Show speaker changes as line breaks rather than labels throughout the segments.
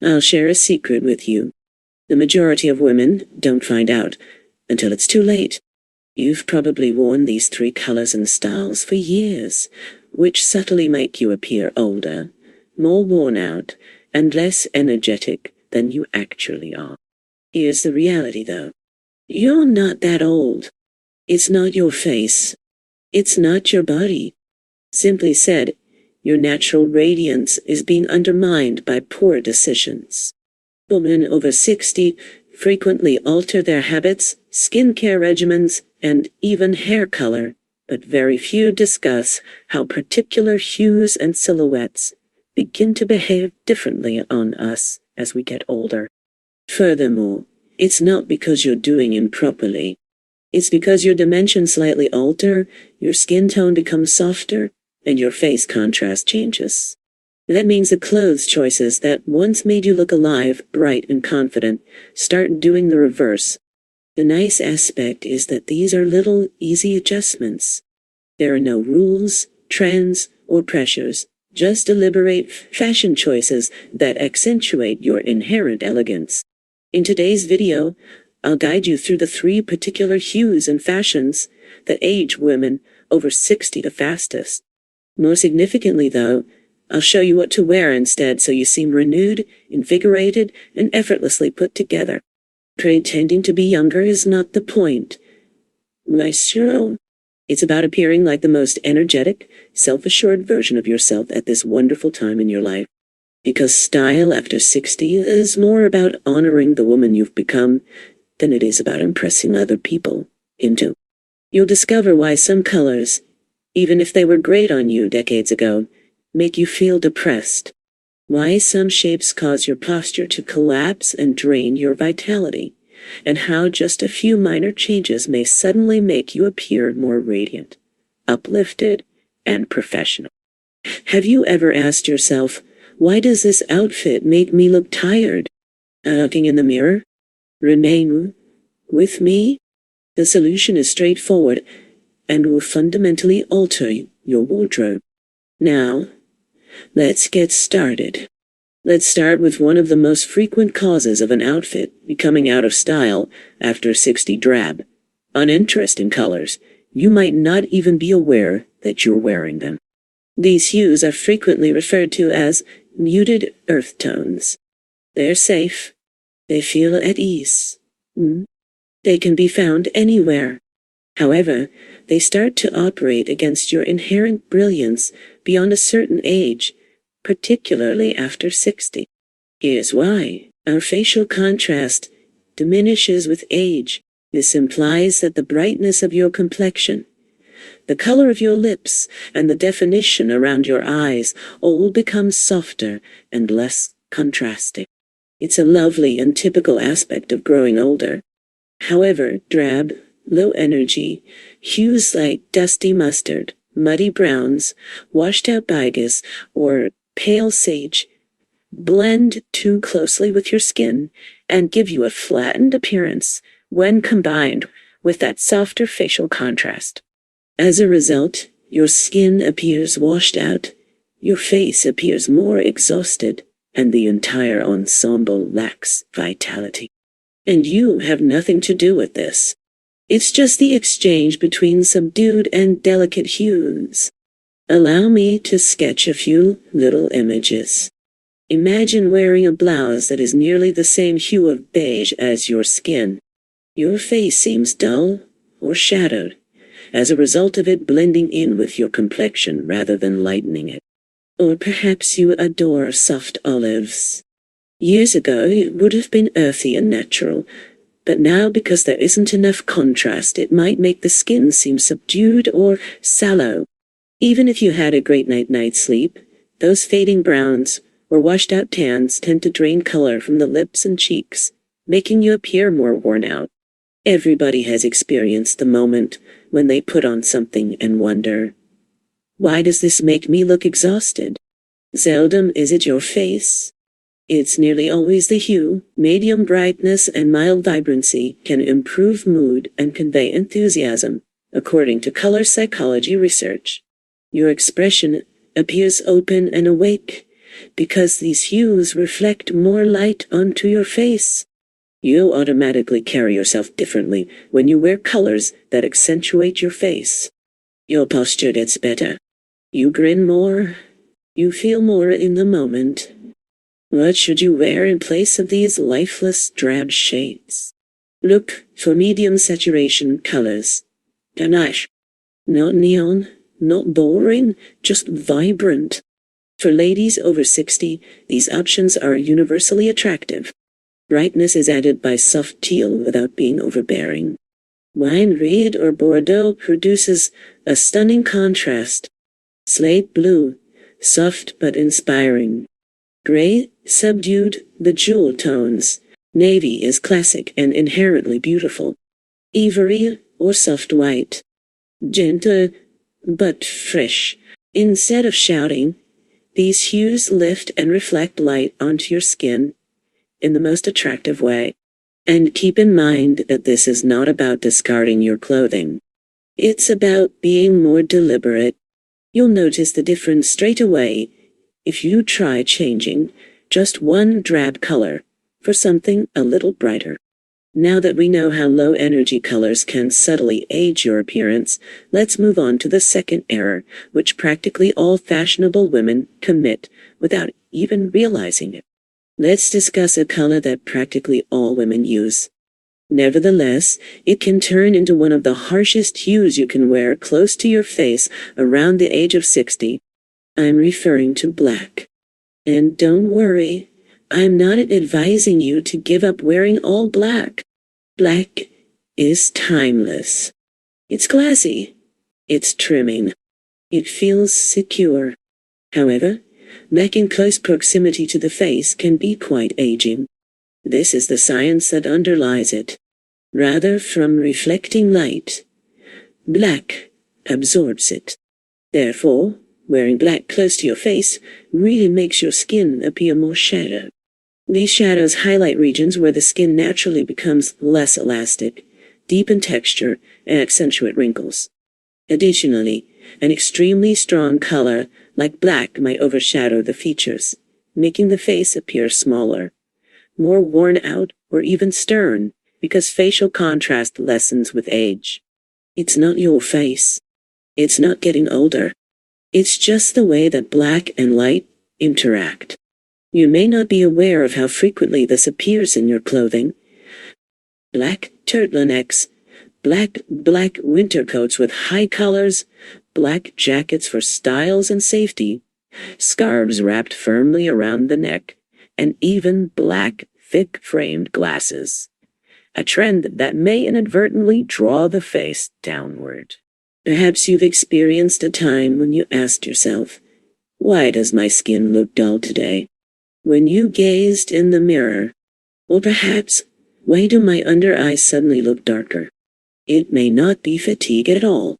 I'll share a secret with you. The majority of women don't find out until it's too late. You've probably worn these 3 colors and styles for years, which subtly make you appear older, more worn out, and less energetic than you actually are. Here's the reality, though. You're not that old. It's not your face. It's not your body. Simply said, your natural radiance is being undermined by poor decisions. Women over 60 frequently alter their habits, skincare regimens, and even hair color, but very few discuss how particular hues and silhouettes begin to behave differently on us as we get older. Furthermore, it's not because you're doing improperly. It's because your dimensions slightly alter, your skin tone becomes softer, and your face contrast changes. That means the clothes choices that once made you look alive, bright, and confident start doing the reverse. The nice aspect is that these are little, easy adjustments. There are no rules, trends, or pressures, just deliberate fashion choices that accentuate your inherent elegance. In today's video, I'll guide you through the 3 particular hues and fashions that age women over 60 the fastest. More significantly, though, I'll show you what to wear instead so you seem renewed, invigorated, and effortlessly put together. Pretending to be younger is not the point. It's about appearing like the most energetic, self-assured version of yourself at this wonderful time in your life. Because style after 60 is more about honoring the woman you've become than it is about impressing other people into. You'll discover why some colors, even if they were great on you decades ago, make you feel depressed. Why some shapes cause your posture to collapse and drain your vitality, and how just a few minor changes may suddenly make you appear more radiant, uplifted, and professional. Have you ever asked yourself, why does this outfit make me look tired? Looking in the mirror? Remain with me? The solution is straightforward and will fundamentally alter your wardrobe. Now, let's get started. Let's start with one of the most frequent causes of an outfit becoming out of style after 60 drab, uninteresting colors. You might not even be aware that you're wearing them. These hues are frequently referred to as muted earth tones. They're safe. They feel at ease. They can be found anywhere. However, they start to operate against your inherent brilliance beyond a certain age, particularly after 60. Here's why. Our facial contrast diminishes with age. This implies that the brightness of your complexion, the color of your lips, and the definition around your eyes all become softer and less contrasting. It's a lovely and typical aspect of growing older. However, drab, low energy, hues like dusty mustard, muddy browns, washed out beiges, or pale sage blend too closely with your skin and give you a flattened appearance when combined with that softer facial contrast. As a result, your skin appears washed out, your face appears more exhausted, and the entire ensemble lacks vitality. And you have nothing to do with this. It's just the exchange between subdued and delicate hues. Allow me to sketch a few little images. Imagine wearing a blouse that is nearly the same hue of beige as your skin. Your face seems dull or shadowed, as a result of it blending in with your complexion rather than lightening it. Or perhaps you adore soft olives. Years ago, it would have been earthy and natural, but now because there isn't enough contrast, it might make the skin seem subdued or sallow. Even if you had a great night's sleep, those fading browns or washed-out tans tend to drain color from the lips and cheeks, making you appear more worn out. Everybody has experienced the moment when they put on something and wonder, why does this make me look exhausted? Seldom is it your face. It's nearly always the hue. Medium brightness and mild vibrancy can improve mood and convey enthusiasm, according to color psychology research. Your expression appears open and awake, because these hues reflect more light onto your face. You automatically carry yourself differently when you wear colors that accentuate your face. Your posture gets better. You grin more. You feel more in the moment. What should you wear in place of these lifeless drab shades? Look for medium saturation colors. Ganache. Not neon, not boring, just vibrant. For ladies over 60, these options are universally attractive. Brightness is added by soft teal without being overbearing. Wine red or Bordeaux produces a stunning contrast. Slate blue, soft but inspiring. Gray, subdued, the jewel tones. Navy is classic and inherently beautiful. Ivory or soft white. Gentle but fresh. Instead of shouting, these hues lift and reflect light onto your skin in the most attractive way. And keep in mind that this is not about discarding your clothing. It's about being more deliberate. You'll notice the difference straight away if you try changing just one drab color for something a little brighter. Now that we know how low energy colors can subtly age your appearance, let's move on to the second error, which practically all fashionable women commit without even realizing it. Let's discuss a color that practically all women use. Nevertheless, it can turn into one of the harshest hues you can wear close to your face around the age of 60. I'm referring to black. And don't worry, I'm not advising you to give up wearing all black. Black is timeless. It's classy. It's trimming. It feels secure. However, black in close proximity to the face can be quite aging. This is the science that underlies it. Rather from reflecting light, black absorbs it. Therefore, wearing black close to your face really makes your skin appear more shadowed. These shadows highlight regions where the skin naturally becomes less elastic, deepen texture, and accentuate wrinkles. Additionally, an extremely strong color like black might overshadow the features, making the face appear smaller, more worn out, or even stern, because facial contrast lessens with age. It's not your face. It's not getting older. It's just the way that black and light interact. You may not be aware of how frequently this appears in your clothing. Black turtlenecks, black winter coats with high collars, black jackets for styles and safety, scarves wrapped firmly around the neck, and even black, thick-framed glasses. A trend that may inadvertently draw the face downward. Perhaps you've experienced a time when you asked yourself, "Why does my skin look dull today?" When you gazed in the mirror, or perhaps, "Why do my under eyes suddenly look darker?" It may not be fatigue at all.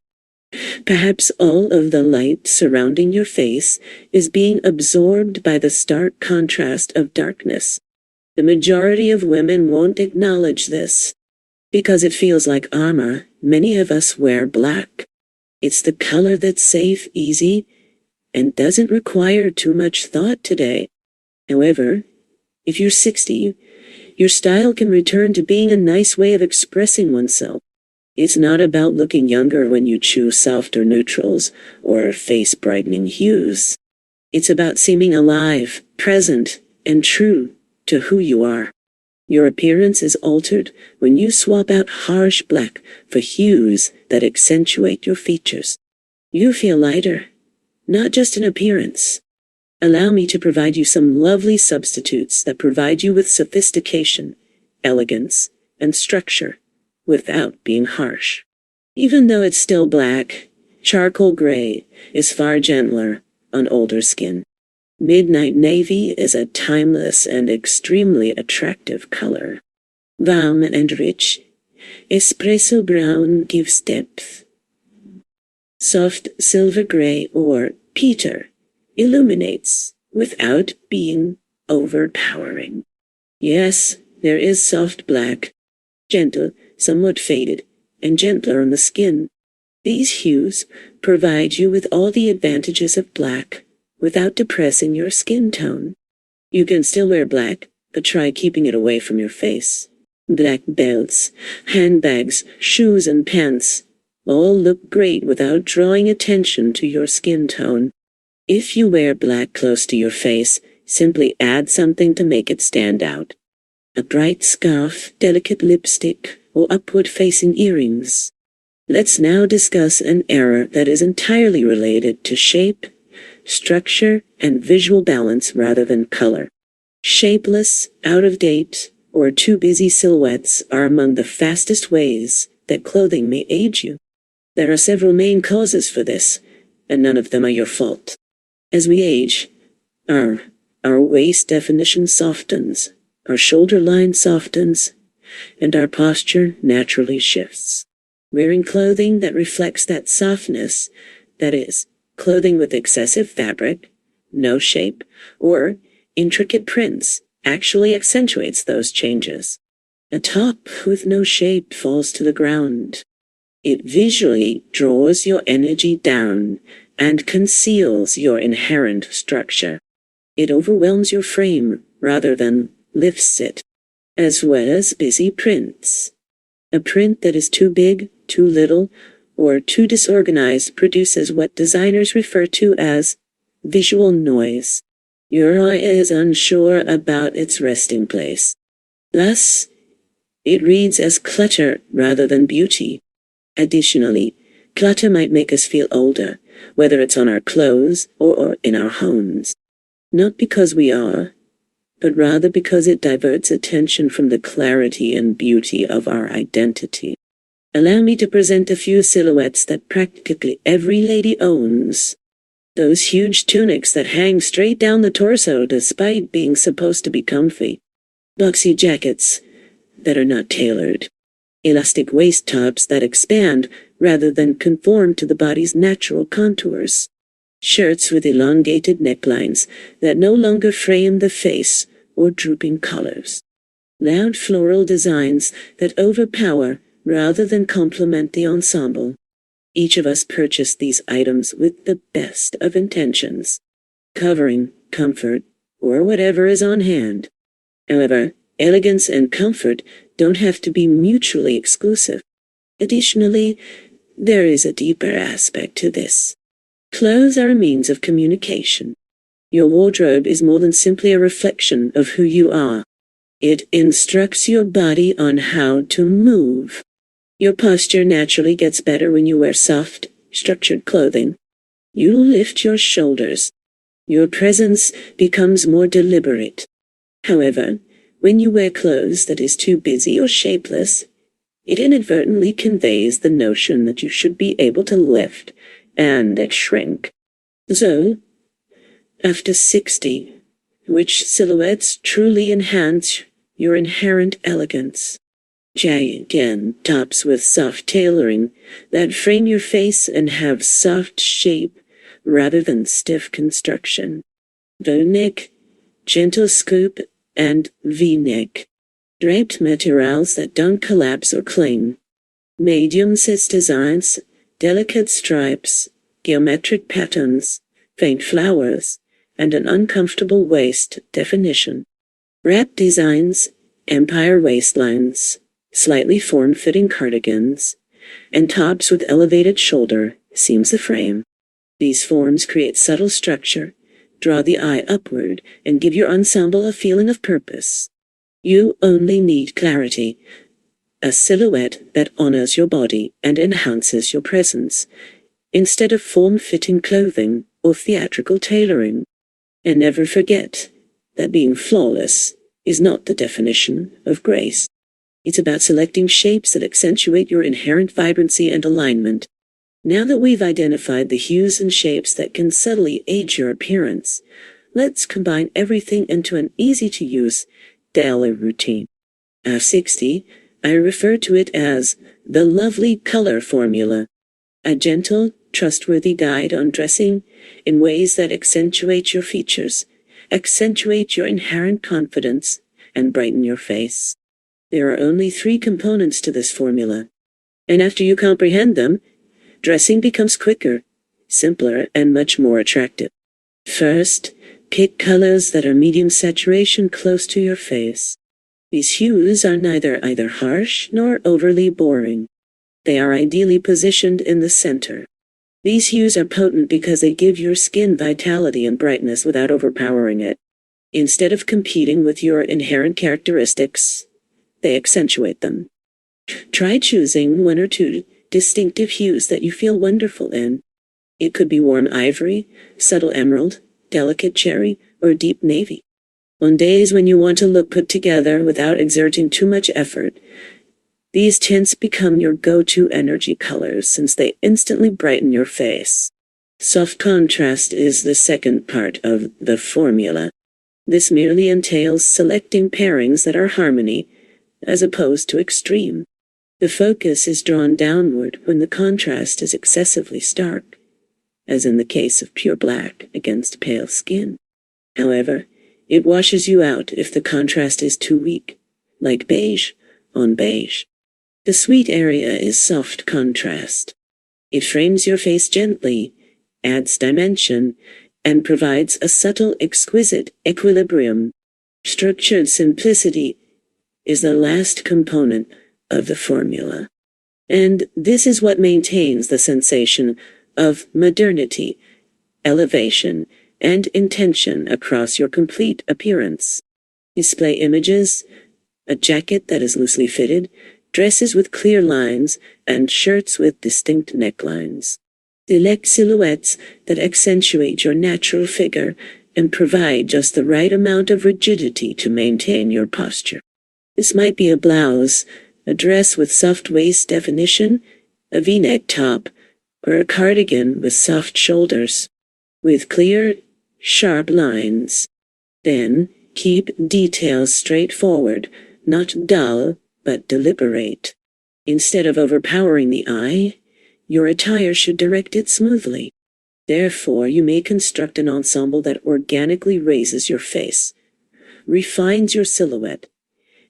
Perhaps all of the light surrounding your face is being absorbed by the stark contrast of darkness. The majority of women won't acknowledge this. Because it feels like armor, many of us wear black. It's the color that's safe, easy, and doesn't require too much thought today. However, if you're 60, your style can return to being a nice way of expressing oneself. It's not about looking younger when you choose softer neutrals or face-brightening hues. It's about seeming alive, present, and true to who you are. Your appearance is altered when you swap out harsh black for hues that accentuate your features. You feel lighter, not just in appearance. Allow me to provide you some lovely substitutes that provide you with sophistication, elegance, and structure without being harsh. Even though it's still black, charcoal gray is far gentler on older skin. Midnight navy is a timeless and extremely attractive color. Warm and rich, espresso brown gives depth. Soft silver gray or peter illuminates without being overpowering. Yes, there is soft black, gentle, somewhat faded, and gentler on the skin. These hues provide you with all the advantages of black without depressing your skin tone. You can still wear black, but try keeping it away from your face. Black belts, handbags, shoes, and pants all look great without drawing attention to your skin tone. If you wear black close to your face, simply add something to make it stand out. A bright scarf, delicate lipstick, or upward-facing earrings. Let's now discuss an error that is entirely related to shape, structure, and visual balance rather than color. Shapeless, out-of-date, or too busy silhouettes are among the fastest ways that clothing may age you. There are several main causes for this, and none of them are your fault. As we age, our waist definition softens, our shoulder line softens, and our posture naturally shifts. Wearing clothing that reflects that softness, that is, clothing with excessive fabric, no shape, or intricate prints, actually accentuates those changes. A top with no shape falls to the ground. It visually draws your energy down and conceals your inherent structure. It overwhelms your frame rather than lifts it, as well as busy prints. A print that is too big, too little, or too disorganized produces what designers refer to as visual noise. Your eye is unsure about its resting place. Thus, it reads as clutter rather than beauty. Additionally, clutter might make us feel older, whether it's on our clothes or in our homes. Not because we are, but rather because it diverts attention from the clarity and beauty of our identity. Allow me to present a few silhouettes that practically every lady owns. Those huge tunics that hang straight down the torso despite being supposed to be comfy. Boxy jackets that are not tailored. Elastic waist tops that expand rather than conform to the body's natural contours. Shirts with elongated necklines that no longer frame the face or drooping collars. Loud floral designs that overpower rather than complement the ensemble. Each of us purchased these items with the best of intentions, covering, comfort, or whatever is on hand. However, elegance and comfort don't have to be mutually exclusive. Additionally, there is a deeper aspect to this. Clothes are a means of communication. Your wardrobe is more than simply a reflection of who you are. It instructs your body on how to move. Your posture naturally gets better when you wear soft, structured clothing. You lift your shoulders. Your presence becomes more deliberate. However, when you wear clothes that is too busy or shapeless, it inadvertently conveys the notion that you should be able to lift and shrink. So, after 60, which silhouettes truly enhance your inherent elegance? Giant tops with soft tailoring that frame your face and have soft shape rather than stiff construction. Bow neck, gentle scoop, and V-neck. Draped materials that don't collapse or cling. Medium cis designs, delicate stripes, geometric patterns, faint flowers, and an uncomfortable waist definition. Wrap designs, empire waistlines, slightly form-fitting cardigans, and tops with elevated shoulder seams of frame. These forms create subtle structure, draw the eye upward, and give your ensemble a feeling of purpose. You only need clarity, a silhouette that honors your body and enhances your presence, instead of form-fitting clothing or theatrical tailoring. And never forget that being flawless is not the definition of grace. It's about selecting shapes that accentuate your inherent vibrancy and alignment. Now that we've identified the hues and shapes that can subtly age your appearance, let's combine everything into an easy-to-use daily routine. At 60, I refer to it as the lovely color formula, a gentle, trustworthy guide on dressing in ways that accentuate your features, accentuate your inherent confidence, and brighten your face. There are only 3 components to this formula, and after you comprehend them, dressing becomes quicker, simpler, and much more attractive. First, pick colors that are medium saturation close to your face. These hues are neither either harsh nor overly boring. They are ideally positioned in the center. These hues are potent because they give your skin vitality and brightness without overpowering it. Instead of competing with your inherent characteristics, they accentuate them. Try choosing one or two distinctive hues that you feel wonderful in. It could be warm ivory, subtle emerald, delicate cherry, or deep navy. On days when you want to look put together without exerting too much effort, these tints become your go-to energy colors since they instantly brighten your face. Soft contrast is the second part of the formula. This merely entails selecting pairings that are harmony, as opposed to extreme. The focus is drawn downward when the contrast is excessively stark, as in the case of pure black against pale skin. However, it washes you out if the contrast is too weak, like beige on beige. The sweet area is soft contrast. It frames your face gently, adds dimension, and provides a subtle, exquisite equilibrium. Structured simplicity is the last component of the formula. And this is what maintains the sensation of modernity, elevation, and intention across your complete appearance. Display images, a jacket that is loosely fitted, dresses with clear lines, and shirts with distinct necklines. Select silhouettes that accentuate your natural figure and provide just the right amount of rigidity to maintain your posture. This might be a blouse, a dress with soft waist definition, a V-neck top, or a cardigan with soft shoulders, with clear, sharp lines. Then, keep details straightforward, not dull, but deliberate. Instead of overpowering the eye, your attire should direct it smoothly. Therefore, you may construct an ensemble that organically raises your face, refines your silhouette,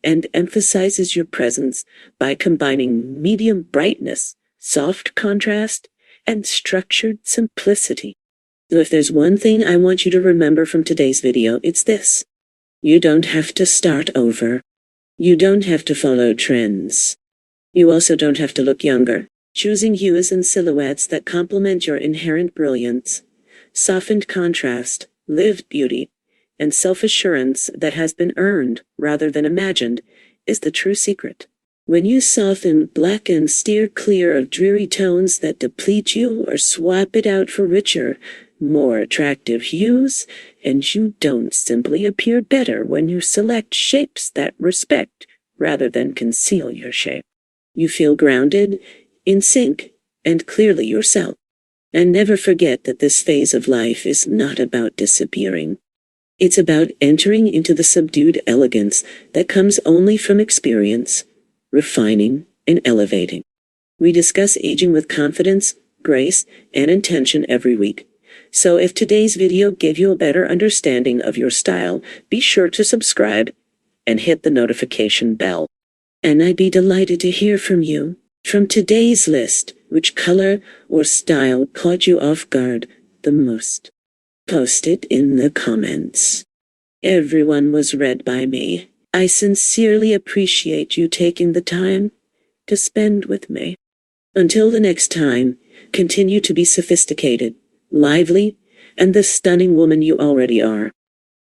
and emphasizes your presence by combining medium brightness, soft contrast, and structured simplicity. So if there's one thing I want you to remember from today's video, it's this. You don't have to start over. You don't have to follow trends. You also don't have to look younger. Choosing hues and silhouettes that complement your inherent brilliance, softened contrast, lived beauty, and self-assurance that has been earned rather than imagined is the true secret. When you soften black and steer clear of dreary tones that deplete you or swap it out for richer, more attractive hues, and you don't simply appear better when you select shapes that respect rather than conceal your shape. You feel grounded, in sync, and clearly yourself. And never forget that this phase of life is not about disappearing. It's about entering into the subdued elegance that comes only from experience, refining, and elevating. We discuss aging with confidence, grace, and intention every week. So if today's video gave you a better understanding of your style, be sure to subscribe and hit the notification bell. And I'd be delighted to hear from you. From today's list, which color or style caught you off guard the most? Post it in the comments. Everyone was read by me. I sincerely appreciate you taking the time to spend with me. Until the next time, continue to be sophisticated, lively, and the stunning woman you already are.